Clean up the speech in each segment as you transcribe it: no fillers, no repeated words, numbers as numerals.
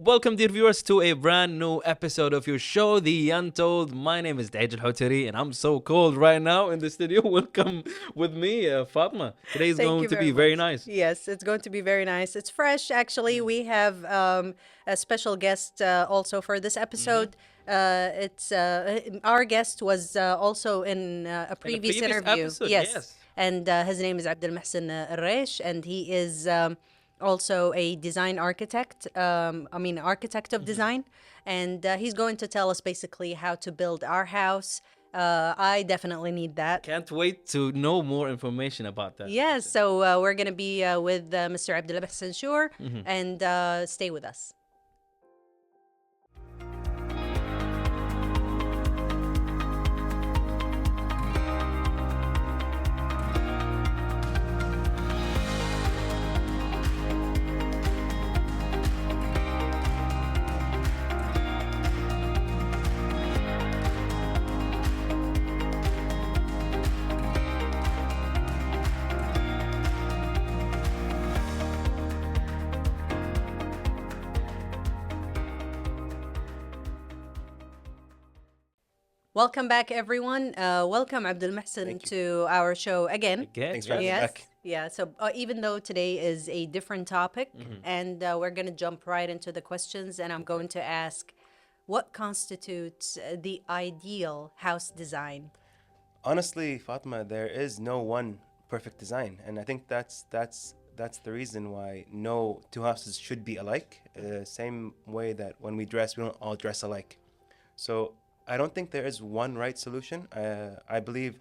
Welcome, dear viewers, to a brand new episode of your show, The Untold. My name is Daj Al and I'm so cold right now in the studio. Welcome with me, Fatma. Today is Thank going you to very be very much. nice. Yes, it's going to be very nice. It's fresh, actually. We have a special guest also for this hmm episode. It's Our guest was also in a In a previous previous interview. episode, Yes, yes. and his name is Abdulmohsen AlReesh, and he is also a design architect. Architect of design, and he's going to tell us basically how to build our house. I definitely need that. Can't wait to know more information about that. Yes, so we're going to be with Mr. Abdullah Shur, Mhm. and stay with us. Welcome back, everyone. Welcome, Abdul Mohsen, Thank you. to our show again. Again, Thanks for having me Yes. back. Yeah. So even though today is a different topic, and we're going to jump right into the questions, and I'm going to ask, what constitutes the ideal house design? Honestly, Fatima, there is no one perfect design, and I think that's the reason why no two houses should be alike. Same way that when we dress, we don't all dress alike. So I don't think there is one right solution. I believe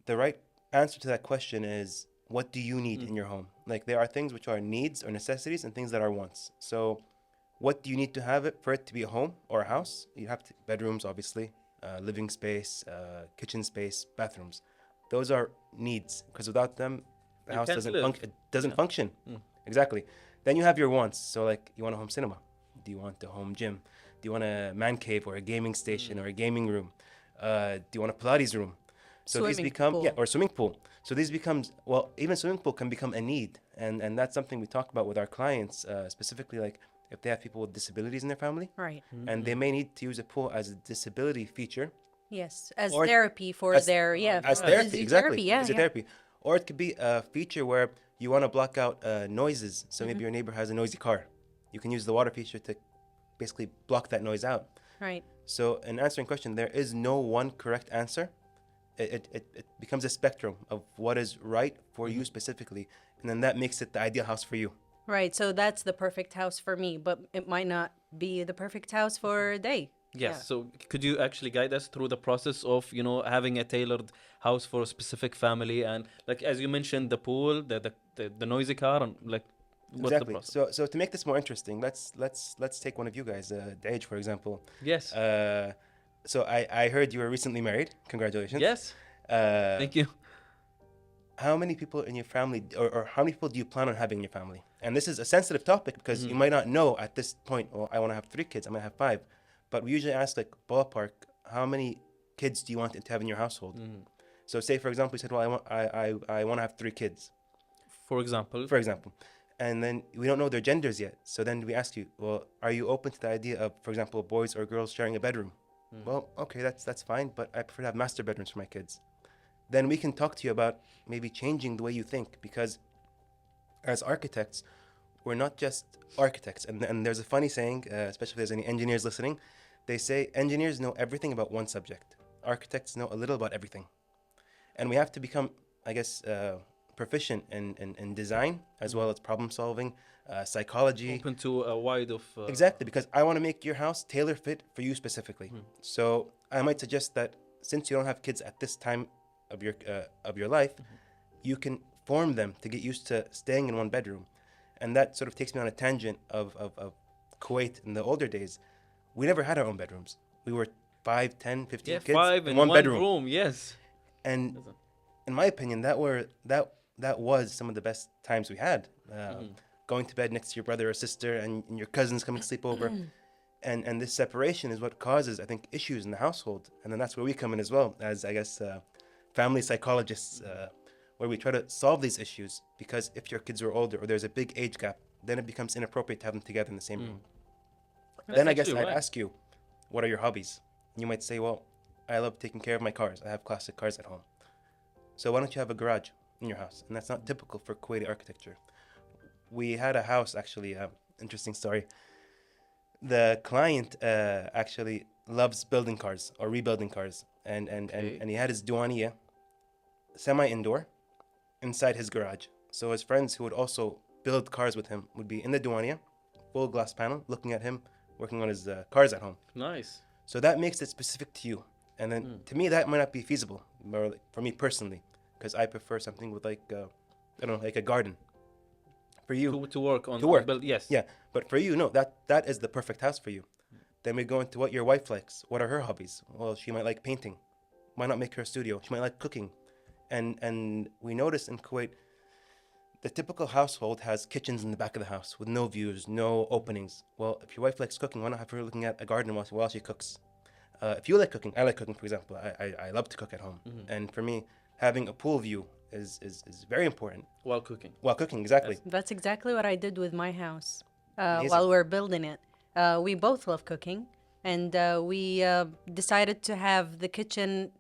the right answer to that question is, what do you need in your home? Like, there are things which are needs or necessities and things that are wants. So what do you need to have it for it to be a home or a house? You have bedrooms, obviously, living space, kitchen space, bathrooms. Those are needs, because without them, the you house can't doesn't live. it doesn't Yeah. function. Exactly. Then you have your wants. So, like, you want a home cinema. Do you want a home gym? Do you want a man cave or a gaming station or a gaming room? Do you want a Pilates room? So these Swimming become, yeah, pool. or swimming pool. So these becomes, well, even swimming pool can become a need, and that's something we talk about with our clients, specifically, like, if they have people with disabilities in their family, Right. and they may need to use a pool as a disability feature, Yes. As or therapy for as their, Oh, yeah, as nice. as therapy, your exactly, therapy. Yeah. as a Yeah. therapy, or it could be a feature where you want to block out noises. So maybe your neighbor has a noisy car, you can use the water feature to basically block that noise out. Right. So in answering question, there is no one correct answer. It becomes a spectrum of what is right for you specifically, and then that makes it the ideal house for you. Right. So that's the perfect house for me, but it might not be the perfect house for Day. Yes. So, could you actually guide us through the process of having a tailored house for a specific family, and like as you mentioned, the pool, the noisy car, and like what's the Exactly. process? So to make this more interesting, let's take one of you guys, Dage, for example. Yes. So I heard you were recently married. Congratulations. Yes. Uh, Thank you. how many people in your family, or how many people do you plan on having in your family? And this is a sensitive topic because you might not know at this point, well, I want to have 3 kids, I might have 5. But we usually ask, like, ballpark, how many kids do you want to have in your household? So say, for example, you said, well, I want to have 3 kids, For example. for example. And then we don't know their genders yet. So then we ask you, well, are you open to the idea of, for example, boys or girls sharing a bedroom? Well, okay, that's fine, but I prefer to have master bedrooms for my kids. Then we can talk to you about maybe changing the way you think, because as architects, we're not just architects. And there's a funny saying, especially if there's any engineers listening, they say engineers know everything about one subject. Architects know a little about everything. And we have to become, I guess, proficient in design as well as problem solving, psychology. Open to a wide of Exactly, because I want to make your house tailor fit for you specifically. So I might suggest that since you don't have kids at this time of your life, you can form them to get used to staying in one bedroom, and that sort of takes me on a tangent of Kuwait in the older days. We never had our own bedrooms. We were 5, 10, 15 yeah, kids 5 in in one one bedroom, room. Yes. and in my opinion, that was some of the best times we had. Going to bed next to your brother or sister, and your cousins coming to sleep over. And this separation is what causes, I think, issues in the household. And then that's where we come in as well, as, I guess, family psychologists, where we try to solve these issues. Because if your kids are older or there's a big age gap, then it becomes inappropriate to have them together in the same room. Then I guess actually I'd right. ask you, what are your hobbies? You might say, well, I love taking care of my cars. I have classic cars at home. So why don't you have a garage in your house? And that's not typical for Kuwaiti architecture. We had a house, actually, interesting story. The client actually loves building cars or rebuilding cars. Okay. And he had his duania semi-indoor inside his garage. So his friends who would also build cars with him would be in the duania, full glass panel, looking at him working on his cars at home. Nice. So that makes it specific to you. And then to me, that might not be feasible, or like, for me personally, because I prefer something with like, I don't know, like a garden. For you, To work on to work. build. Yes. Yeah. But for you, no, that is the perfect house for you. Then we go into what your wife likes. What are her hobbies? Well, she might like painting. Why not make her a studio? She might like cooking. And we notice in Kuwait, the typical household has kitchens in the back of the house with no views, no openings. Well, if your wife likes cooking, why not have her looking at a garden while she cooks? If you like cooking, I like cooking, for example. I love to cook at home. And for me, having a pool view is very important. While cooking. While cooking, exactly. Yes. That's exactly what I did with my house Amazing. while we're building it. We both love cooking, and we decided to have the kitchen,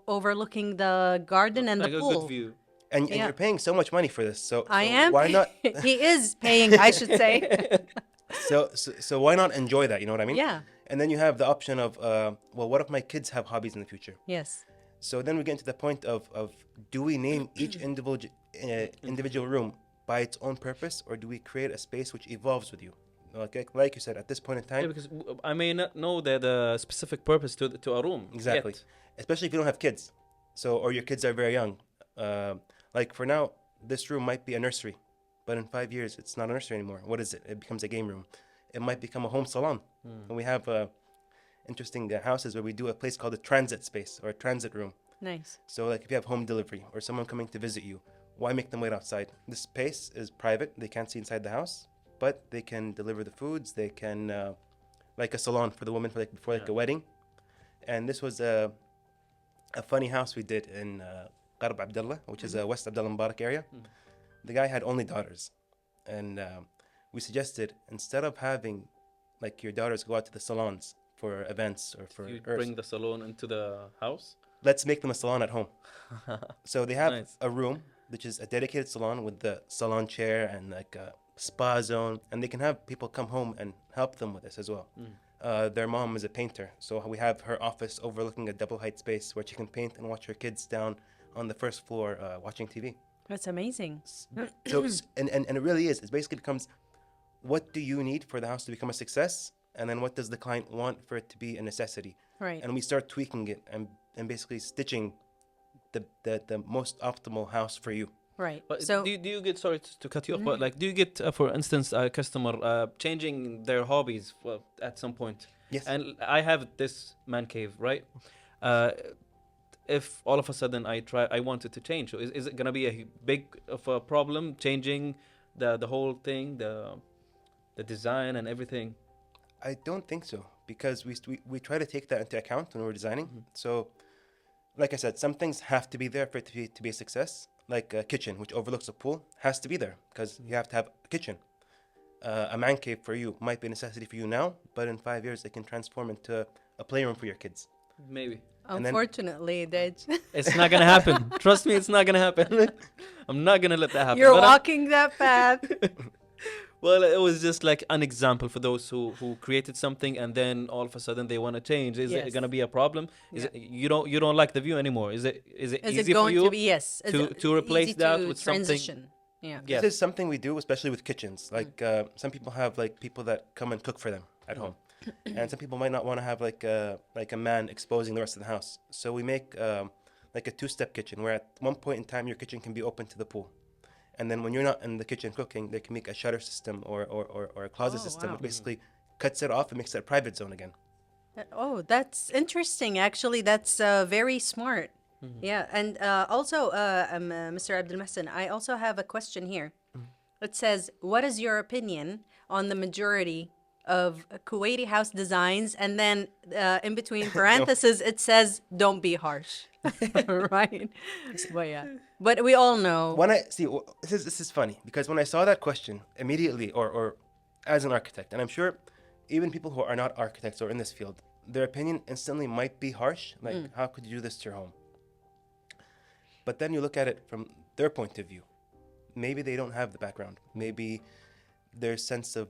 overlooking the garden and Like the a pool. good view. And Yeah. you're paying so much money for this. So I am. why not? He is paying, I should say. So why not enjoy that? You know what I mean? Yeah. And then you have the option of, well, what if my kids have hobbies in the future? Yes. So then we get to the point of do we name each individual room by its own purpose, or do we create a space which evolves with you? Like you said, at this point in Yeah, time, because I may not know the specific purpose to a room. exactly. Yet. Especially if you don't have kids, so or your kids are very young. Like for now, this room might be a nursery, but in 5 years, it's not a nursery anymore. What is it? It becomes a game room. It might become a home salon. And we have interesting houses where we do a place called a transit space or a transit room. Nice. So like if you have home delivery or someone coming to visit you, why make them wait outside? This space is private. They can't see inside the house, but they can deliver the foods. They can, like a salon for the woman for before a wedding. And this was a funny house we did in Qarb Abdullah, which is a West Abdullah Mubarak area. The guy had only daughters. And we suggested, instead of having like your daughters go out to the salons for events or for You Urs, bring the salon into the house. let's make them a salon at home. So they have Nice. a room which is a dedicated salon with the salon chair and like a spa zone, and they can have people come home and help them with this as well. Their mom is a painter, so we have her office overlooking a double height space where she can paint and watch her kids down on the first floor watching TV. That's amazing. So and it really is. It basically becomes, what do you need for the house to become a success, and then what does the client want for it to be a necessity? Right. And we start tweaking it and basically stitching the most optimal house for you. Right. But So do you get, sorry to cut you off, but like do you get for instance a customer changing their hobbies at some point? Yes. And I have this man cave, right? If all of a sudden I wanted to change, so is it gonna be a big of a problem changing the whole thing, the design and everything? I don't think so, because we try to take that into account when we're designing. So, like I said, some things have to be there for it to be a success. Like a kitchen, which overlooks a pool, has to be there because you have to have a kitchen. A man cave for you might be a necessity for you now, but in 5 years it can transform into a playroom for your kids. Maybe. and then- unfortunately, It's not gonna happen. Trust me, it's not gonna happen. I'm not gonna let that happen. you're But walking that path. well, it was just like an example for those who created something and then all of a sudden they want to change. Is Yes. it gonna be a problem? Is Yeah. it you don't like the view anymore? Is it Is easy it going for you to be yes? Is to it to replace easy that to with something? transition? Yeah. Yes. This is something we do, especially with kitchens. Like some people have like people that come and cook for them at home, and some people might not want to have like a man exposing the rest of the house. So we make like a two-step kitchen where at one point in time your kitchen can be open to the pool, and then when you're not in the kitchen cooking, they can make a shutter system or a closet Oh, system, wow. which basically cuts it off and makes it a private zone again. Oh, that's interesting. Actually, that's very smart. Yeah, and also, Mr. Abdulmohsen, I also have a question here. It says, "What is your opinion on the majority of Kuwaiti house designs?" And then in between parentheses, it says, "Don't be harsh." Right? But yeah, but we all know. When I see this is funny because when I saw that question immediately, or as an architect, and I'm sure even people who are not architects or in this field, their opinion instantly might be harsh. Like, how could you do this to your home? But then you look at it from their point of view. Maybe they don't have the background. Maybe their sense of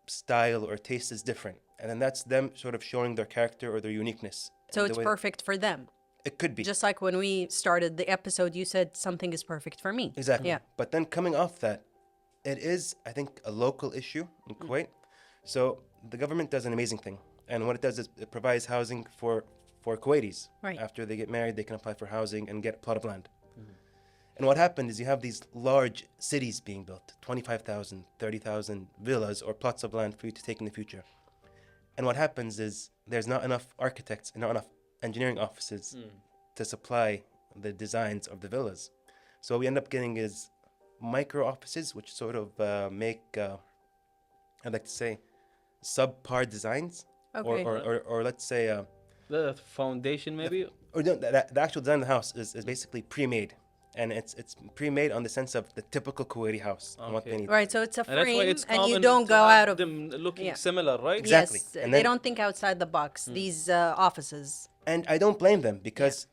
style or taste is different. And then that's them sort of showing their character or their uniqueness. So And it's the way perfect for them. it could be. Just like when we started the episode, you said something is perfect for me. Exactly. Yeah. But then coming off that, it is, I think, a local issue in Kuwait. So the government does an amazing thing. And what it does is it provides housing for Kuwaitis. Right. After they get married, they can apply for housing and get a plot of land. And what happened is you have these large cities being built, 25,000, 30,000 villas or plots of land for you to take in the future. And what happens is there's not enough architects and not enough engineering offices to supply the designs of the villas. So what we end up getting is micro offices, which sort of make, I'd like to say, subpar designs. Okay. Or let's say, The foundation, maybe. or no, the actual design of the house is basically pre-made. And it's pre-made on the sense of the typical Kuwaiti house and what they Okay. need. Right, so it's a And that's why frame it's and you common don't to go have out of... them looking Yeah. similar, right? Exactly. Yes, And they then- don't think outside the box, these offices. And I don't blame them because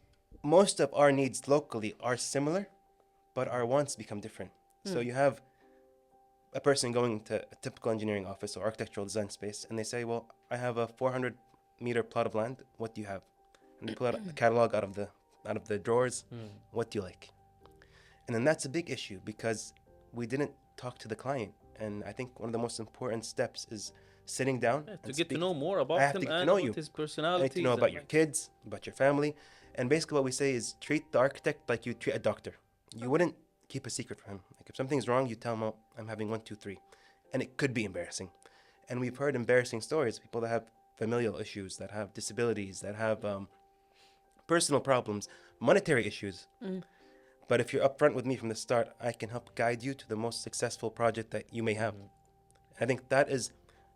most of our needs locally are similar, but our wants become different. So you have a person going to a typical engineering office or architectural design space, and they say, well, I have a 400-meter plot of land. What do you have? And they pull out a catalog out of the drawers. What do you like? And then that's a big issue because we didn't talk to the client. And I think one of the most important steps is sitting down Yeah, to and get to speak. know more about I have him to get to and know about you. his I personality. need to know about your kids, about your family. And basically what we say is treat the architect like you treat a doctor. You wouldn't keep a secret from him. Like if something's wrong, you tell him, oh, I'm having 1, 2, 3. And it could be embarrassing. And we've heard embarrassing stories. People that have familial issues, that have disabilities, that have personal problems, monetary issues. But if you're upfront with me from the start, I can help guide you to the most successful project that you may have. I think that is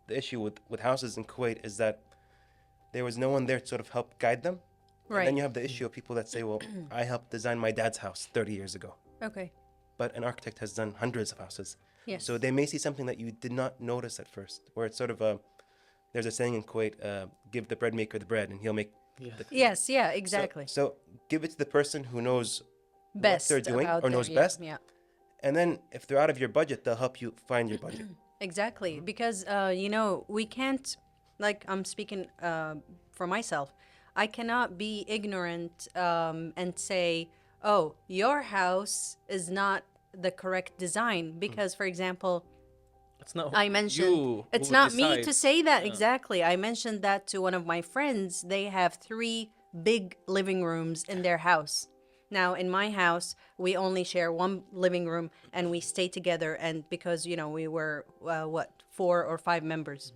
the issue with houses in Kuwait, is that there was no one there to sort of help guide them. And Right. then you have the issue of people that say, well, I helped design my dad's house 30 years ago. Okay. But an architect has done hundreds of houses. Yes. So they may see something that you did not notice at first, where it's sort of there's a saying in Kuwait, give the bread maker the bread and he'll make Yeah. the Yes, yeah, exactly. So give it to the person who knows Best what they're doing out or there, knows yeah, best. Yeah. And then if they're out of your budget, they'll help you find your budget. Exactly, because we can't, like I'm speaking for myself, I cannot be ignorant and say, oh, your house is not the correct design because, for example, It's not I mentioned you it's who not me to decides. say that exactly. I mentioned that to one of my friends. They have 3 big living rooms in their house. Now, in my house, we only share one living room and we stay together. And because, we were, 4 or 5 members.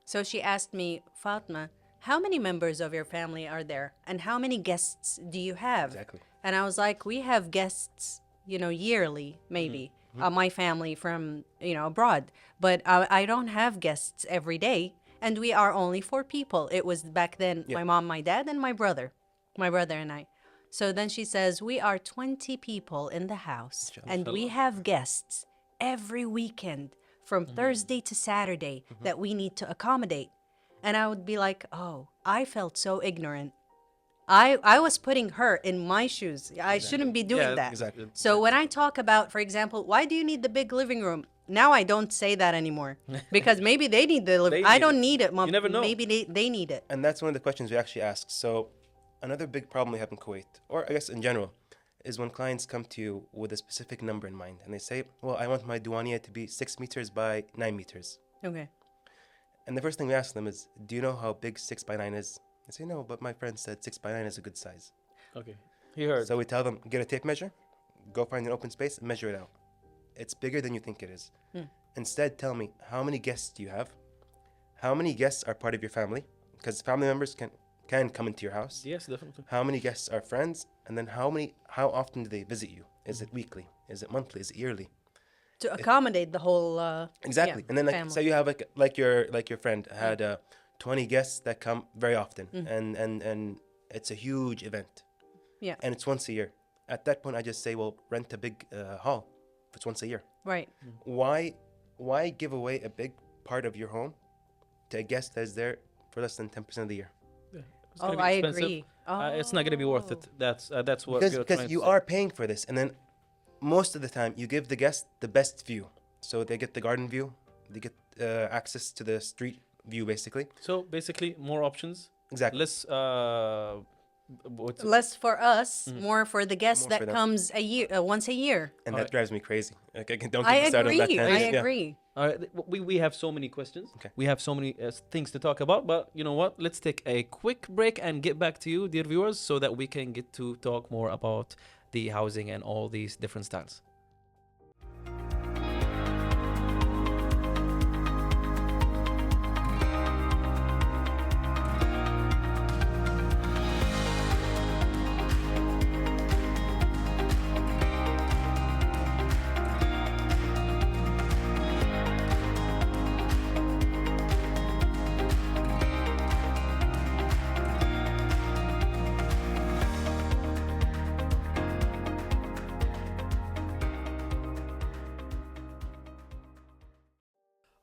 So she asked me, Fatma, how many members of your family are there? And how many guests do you have? Exactly. And I was like, we have guests, yearly, maybe. My family from, abroad. But I don't have guests every day. And we are only 4 people. It was back then my mom, my dad, and my brother and I. So then she says, we are 20 people in the house. And we have guests every weekend from Thursday to Saturday that we need to accommodate. And I would be like, oh, I felt so ignorant. I was putting her in my shoes. I shouldn't be doing Yeah, that. exactly. So when I talk about, for example, why do you need the big living room? Now I don't say that anymore because maybe they need the living. They I need don't it. need it, Mom. You never know. Maybe they need it. And that's one of the questions we actually ask. So another big problem we have in Kuwait, or I guess in general, is when clients come to you with a specific number in mind and they say, well, I want my duania to be 6 meters by 9 meters. Okay. And the first thing we ask them is, do you know how big 6 by 9 is? They say, no, but my friend said 6 by 9 is a good size. Okay. He heard. So we tell them, get a tape measure, go find an open space, and measure it out. It's bigger than you think it is. Instead, tell me, how many guests do you have? How many guests are part of your family? Because family members can come into your house. Yes, definitely. How many guests are friends? And then how often do they visit you? Is it weekly? Is it monthly? Is it yearly? To accommodate the whole Exactly. yeah, And then family. say you have like your friend had 20 guests that come very often, and it's a huge event. Yeah. And it's once a year. At that point, I just say, well, rent a big hall if it's once a year. Right. Why give away a big part of your home to a guest that is there for less than 10% of the year. Yeah. It's gonna Oh, be I expensive. agree. It's not gonna be worth it. That's what you're Because trying to you say. are paying for this, and then most of the time you give the guest the best view. So they get the garden view, they get access to the street view, basically. So basically, more options, Exactly. less. What's it? Less for us, more for the guest More for that them. comes once a year. And Alright. that drives me crazy. Like, don't I get me started on that agree. I tangent. Yeah. agree. All right, we have so many questions. Okay. We have so many things to talk about, but you know what? Let's take a quick break and get back to you, dear viewers, so that we can get to talk more about the housing and all these different styles.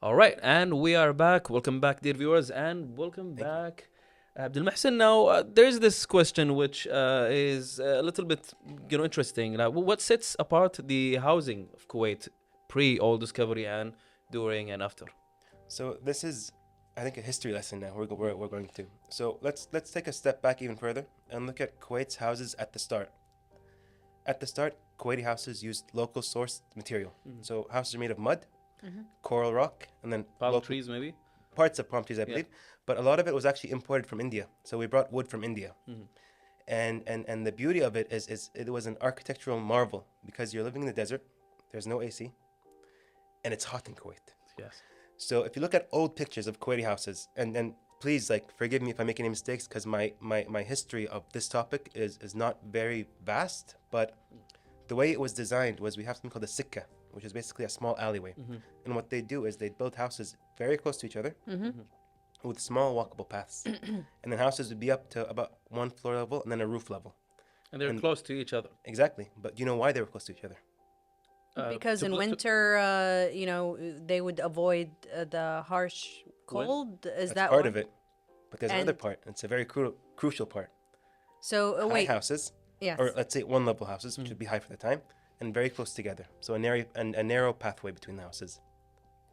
All right, and we are back. Welcome back, dear viewers, and welcome back, Abdulmohsen. Now, there's this question which is a little bit, interesting. Like, what sets apart the housing of Kuwait pre-oil discovery and during and after? So this is, I think, a history lesson now. We're going to. So let's take a step back even further and look at Kuwait's houses at the start. At the start, Kuwaiti houses used local sourced material. So houses are made of mud, coral rock, and then Palm local trees, maybe. parts of palm trees, I Yeah. believe. But a lot of it was actually imported from India. So we brought wood from India. And the beauty of it is it was an architectural marvel because you're living in the desert, there's no AC, and it's hot in Kuwait. Yes. So if you look at old pictures of Kuwaiti houses, and please, like, forgive me if I make any mistakes because my history of this topic is not very vast, but the way it was designed was we have something called a sikka, which is basically a small alleyway. And what they do is they build houses very close to each other with small walkable paths. And then houses would be up to about one floor level and then a roof level. And they're And- close to each other. Exactly. But do you know why they were close to each other? Because to in blo- to- winter, they would avoid the harsh cold. Is That's that part one? of it. But there's another And- part. It's a very crucial part. So High wait, houses, yes. or let's say one level houses, which would be high for the time, and very close together. So a narrow pathway between the houses.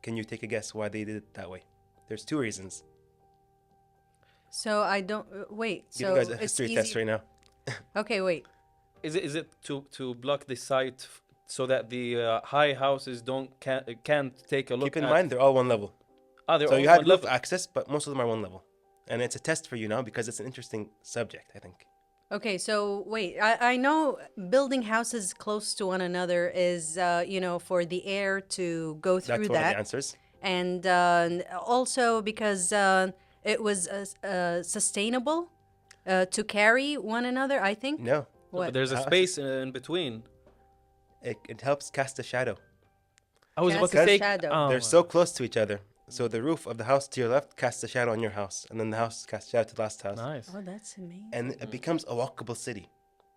Can you take a guess why they did it that way? There's two reasons. So I don't wait. Give So you guys a it's history easy. test right now. Okay, wait. Is it to block the site so that the high houses can't take a look? Keep in at, mind, they're all one level. they're So all you had one roof level. access, but most of them are one level. And it's a test for you now because it's an interesting subject, I think. Okay, so wait. I know building houses close to one another is for the air to go That's through one of the that, answers. and also because it was sustainable to carry one another. I think. No, What? There's a Houses- space in between. it helps cast a shadow. I was about Cast to a say. shadow. Oh, They're so close to each other. So the roof of the house to your left casts a shadow on your house, and then the house casts a shadow to the last house. nice. Oh, that's amazing. And it becomes a walkable city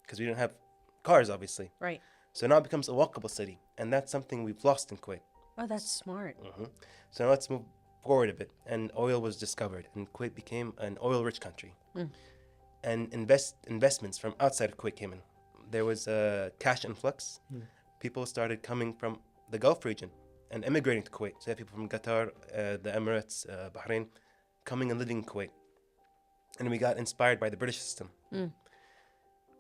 because we don't have cars, obviously. Right. So now it becomes a walkable city, and that's something we've lost in Kuwait. Oh, that's smart. So now let's move forward a bit. And oil was discovered, and Kuwait became an oil-rich country. And investments from outside of Kuwait came in. There was a cash influx. People started coming from the Gulf region and immigrating to Kuwait. So you have people from Qatar, the Emirates, Bahrain, coming and living in Kuwait. And we got inspired by the British system.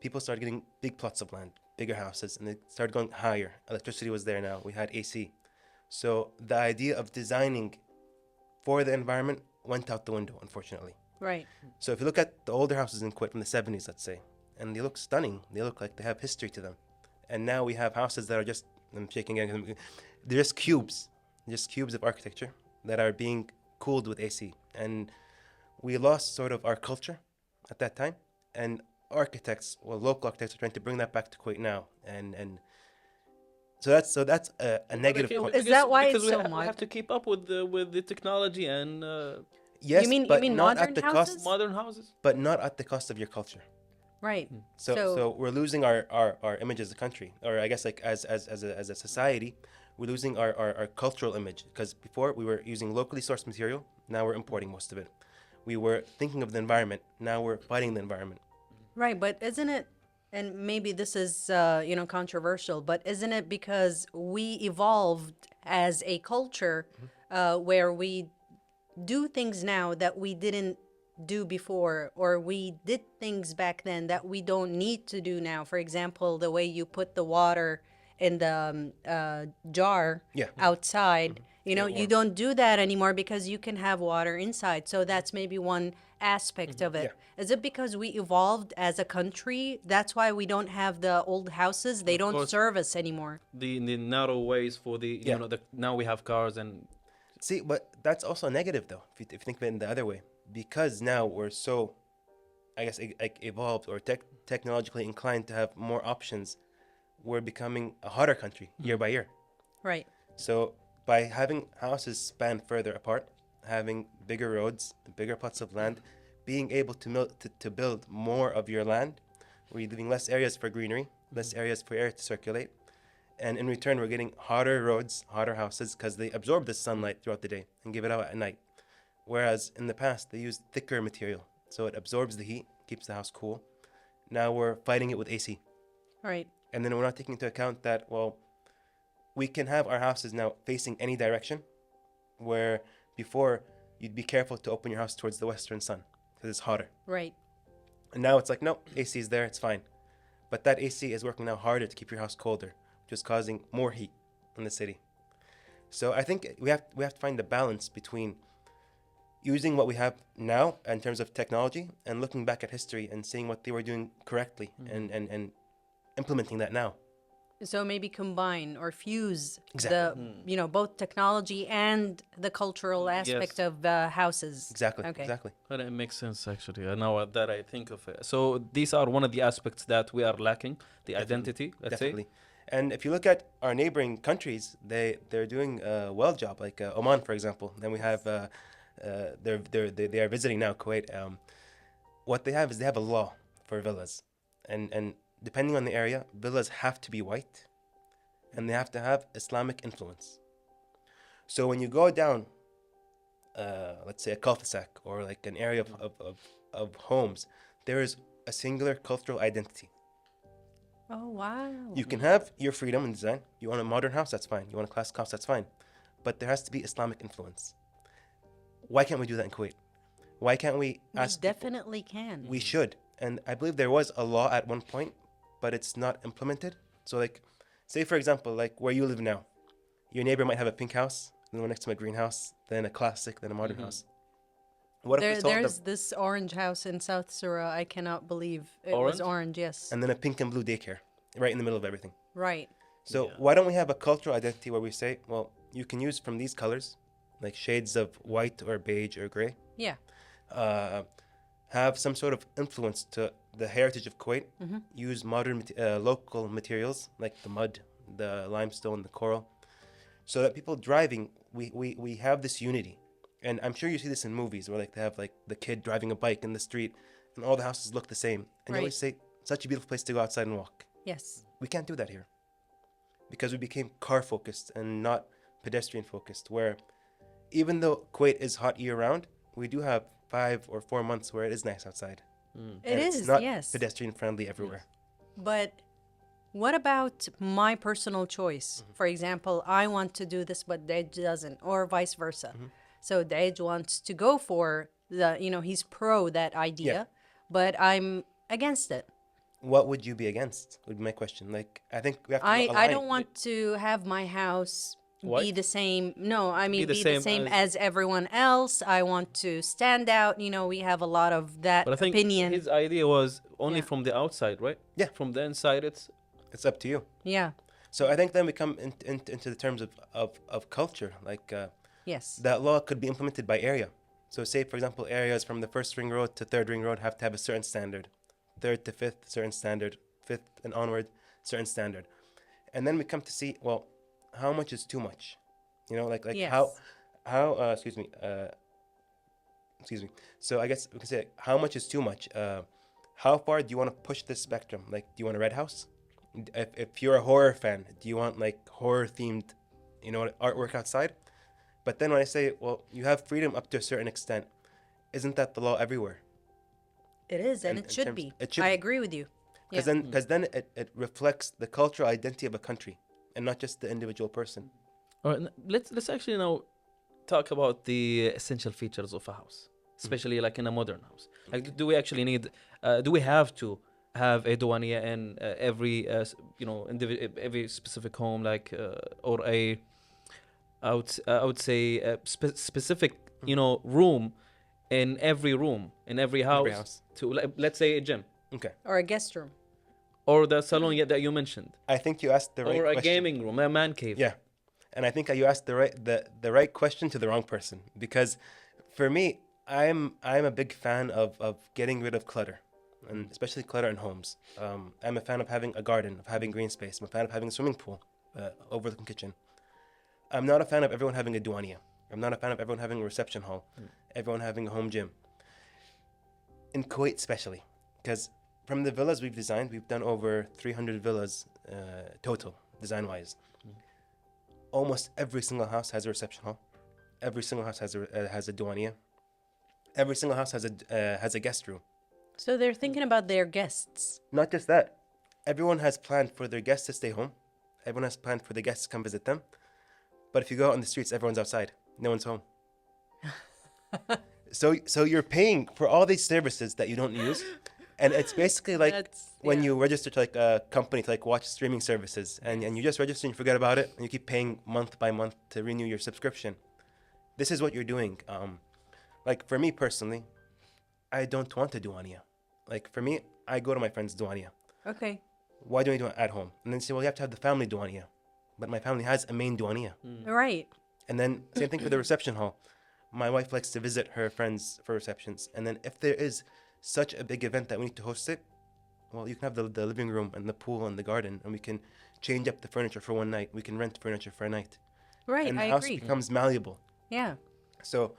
People started getting big plots of land, bigger houses, and they started going higher. Electricity was there now. We had AC. So the idea of designing for the environment went out the window, unfortunately. Right. So if you look at the older houses in Kuwait from the 70s, let's say, and they look stunning. They look like they have history to them. And now we have houses that are just, I'm shaking again, they're just cubes of architecture that are being cooled with AC. And we lost sort of our culture at that time. And local architects are trying to bring that back to Kuwait now. And so that's a negative Okay, point. Is that why because it's so we modern? have to keep up with the technology and Yes, You mean but not modern at the houses? cost, modern houses. but not at the cost of your culture. Right. So we're losing our image as a country, or I guess like as a society, We're losing our cultural image, because before we were using locally sourced material, now we're importing most of it. We were thinking of the environment, now we're fighting the environment. Right, but isn't it, and maybe this is, controversial, but isn't it because we evolved as a culture where we do things now that we didn't do before, or we did things back then that we don't need to do now? For example, the way you put the water in the jar Yeah. outside. You know, Yeah, you or- don't do that anymore because you can have water inside. So that's maybe one aspect of it. Yeah. Is it because we evolved as a country? That's why we don't have the old houses. They don't course. serve us anymore. The narrow ways for the Yeah. now we have cars and See, but that's also negative, though, if you think of it in the other way. Because now we're so, I guess, like evolved or technologically inclined to have more options, we're becoming a hotter country year by year. Right. So by having houses span further apart, having bigger roads, bigger plots of land, being able to build more of your land, we're leaving less areas for greenery, less areas for air to circulate. And in return, we're getting hotter roads, hotter houses, because they absorb the sunlight throughout the day and give it out at night. Whereas in the past, they used thicker material, so it absorbs the heat, keeps the house cool. Now we're fighting it with AC. Right. And then we're not taking into account that, well, we can have our houses now facing any direction, where before you'd be careful to open your house towards the western sun because it's hotter. Right. And now it's like, no, AC is there, it's fine. But that AC is working now harder to keep your house colder, which is causing more heat in the city. So I think we have to find the balance between using what we have now in terms of technology and looking back at history and seeing what they were doing correctly and implementing that now. So maybe combine or fuse Exactly. the both technology and the cultural aspect Yes. of houses. Exactly. Okay. Exactly. But it makes sense actually. Now that I think of it, so these are one of the aspects that we are lacking: the identity. Let's Definitely. And if you look at our neighboring countries, they're doing a well job, like Oman, for example. Then we have they are visiting now Kuwait. What they have is they have a law for villas, and depending on the area, villas have to be white, and they have to have Islamic influence. So when you go down, let's say a cul-de-sac or like an area of homes, there is a singular cultural identity. Oh wow. You can have your freedom in design. You want a modern house, that's fine. You want a classic house, that's fine. But there has to be Islamic influence. Why can't we do that in Kuwait? Why can't we We ask people? definitely can. We should. And I believe there was a law at one point, but it's not implemented. So like, say for example, like where you live now, your neighbor might have a pink house, then one next to him a green house, then a classic, then a modern house. What if we told There's them, this orange house in South Surah. I cannot believe it Orange? was orange. Yes. and then a pink and blue daycare, right in the middle of everything? Right. So Yeah. why don't we have a cultural identity where we say, well, you can use from these colors, like shades of white or beige or gray, Yeah. have some sort of influence to the heritage of Kuwait, use modern local materials like the mud, the limestone, the coral, so that people driving, we have this unity. And I'm sure you see this in movies where like they have like the kid driving a bike in the street and all the houses look the same. And you always say, such a beautiful place to go outside and walk. Yes. We can't do that here because we became car focused and not pedestrian focused, where even though Kuwait is hot year round, we do have 5 or 4 months where it is nice outside. It And is. it's not Yes. pedestrian friendly everywhere. But what about my personal choice? For example, I want to do this, but Dej doesn't, or vice versa. So Dej wants to go for he's pro that idea, but I'm against it. What would you be against? Would be my question. Like, I think we have to I align. don't want to have my house be White? the same. No, I mean the be the same same as everyone else. I want to stand out. We have a lot of that But I think opinion. his idea was only Yeah. from the outside, right? Yeah. From the inside, it's It's up to you. Yeah. So I think then we come into the terms of culture. Like Yes. that law could be implemented by area. So say, for example, areas from the first ring road to third ring road have to have a certain standard. Third to fifth, certain standard. Fifth and onward, certain standard. And then we come to see, well, how much is too much? Like Yes. how excuse me. So I guess we can say, how much is too much? How far do you want to push this spectrum? Like, do you want a red house? If you're a horror fan, do you want like horror themed artwork outside. But then when I say, well, you have freedom up to a certain extent, isn't that the law everywhere? It is, and In- it in should terms- be. it should I be. agree with you. Because Yeah. then it reflects the cultural identity of a country and not just the individual person. All right, let's actually now talk about the essential features of a house, especially like in a modern house. Like, do we actually need? Do we have to have a duania in every every specific home, like or a I would say a specific room in every room in every house, Every house. to let's say a gym Okay. Or a guest room. or the salon that you mentioned, I think you asked the right or a question. gaming room, a man cave. Yeah. And I think you asked the right question to the wrong person, because for me, I'm a big fan of getting rid of clutter, and especially clutter in homes. I'm a fan of having a garden, of having green space. I'm a fan of having a swimming pool overlooking kitchen. I'm not a fan of everyone having a duania. I'm not a fan of everyone having a reception hall, everyone having a home gym. In Kuwait especially, because from the villas we've designed, we've done over 300 villas total, design-wise. Almost every single house has a reception hall. Every single house has a duania. Every single house has a guest room. So they're thinking about their guests. Not just that, everyone has planned for their guests to stay home. Everyone has planned for the guests to come visit them. But if you go out on the streets, everyone's outside. No one's home. So you're paying for all these services that you don't use, and it's basically like when you register to like a company to like watch streaming services, and you just register and you forget about it, and you keep paying month by month to renew your subscription. This is what you're doing. Like for me personally, I don't want to do duania. Like for me, I go to my friend's duania. Okay. Why do I do it at home? And then say, well, you have to have the family duania, but my family has a main duania. Right. And then same thing for the reception hall. My wife likes to visit her friends for receptions. And then if there is such a big event that we need to host it, well, you can have the living room and the pool and the garden, and we can change up the furniture for one night. We can rent furniture for a night. Right, And I the house agree. becomes malleable. Yeah. So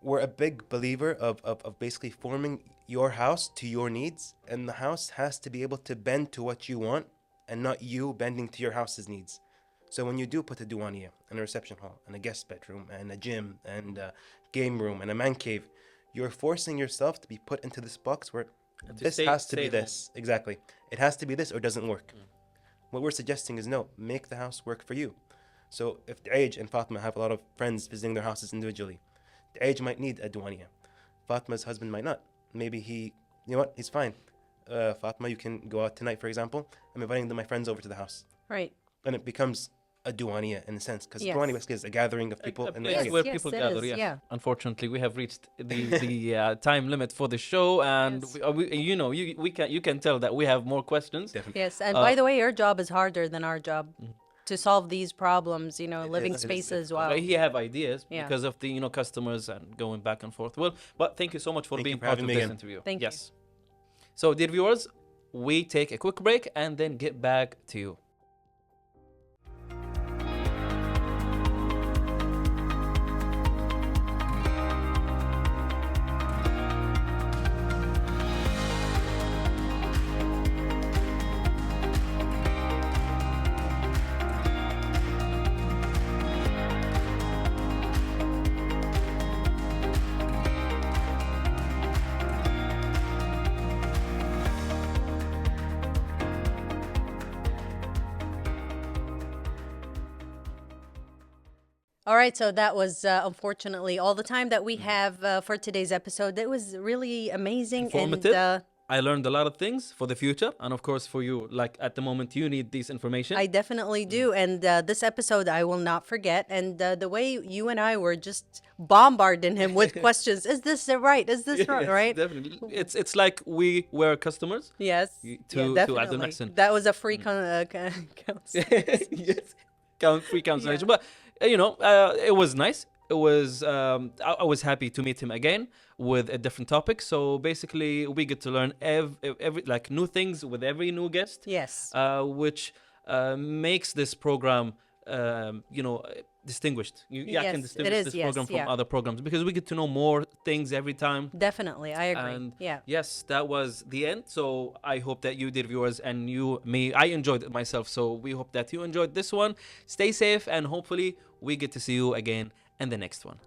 we're a big believer of basically forming your house to your needs, and the house has to be able to bend to what you want and not you bending to your house's needs. So when you do put a duania and a reception hall and a guest bedroom and a gym and a game room and a man cave, you're forcing yourself to be put into this box where this has to be this. Exactly. It has to be this or it doesn't work. What we're suggesting is no, make the house work for you. So if the age and Fatima have a lot of friends visiting their houses individually, the age might need a duania. Fatma's husband might not. Maybe he's fine. Fatima, you can go out tonight, for example. I'm inviting my friends over to the house. Right. And it becomes a duania in a sense, because Yes. duania basically is a gathering of people a in place the area. where Yes, people it gather. is, Yes. yeah. Unfortunately, we have reached the time limit for the show, and Yes. you can tell that we have more questions. Definitely. Yes, and by the way, your job is harder than our job to solve these problems. Living is. spaces. Wow. But he have ideas Yeah. because of the customers and going back and forth. Well, but thank you so much for Thank being you for part having of me this again. interview. Thank you. Yes. So, dear viewers, we take a quick break and then get back to you. All right, so that was unfortunately all the time that we have for today's episode. It was really amazing Informative. and I learned a lot of things for the future, and of course for you. Like at the moment, you need this information. I definitely do. And this episode I will not forget. And the way you and I were just bombarding him with questions: Is this right? Is this right? Yes, Right? Definitely. It's like we were customers. Yes. To definitely. Abdulmohsen. That was a free counsel. Yes, free cancellation. Yeah. But it was nice. It was I was happy to meet him again with a different topic. So basically, we get to learn every like new things with every new guest. Yes. Which makes this program distinguished. You Yes, can it distinguish is, this yes, program from yeah. other programs because we get to know more things every time. Definitely, I agree. And Yeah. yes, that was the end. So I hope that you, dear viewers, and me, I enjoyed it myself. So we hope that you enjoyed this one. Stay safe, and hopefully we get to see you again in the next one.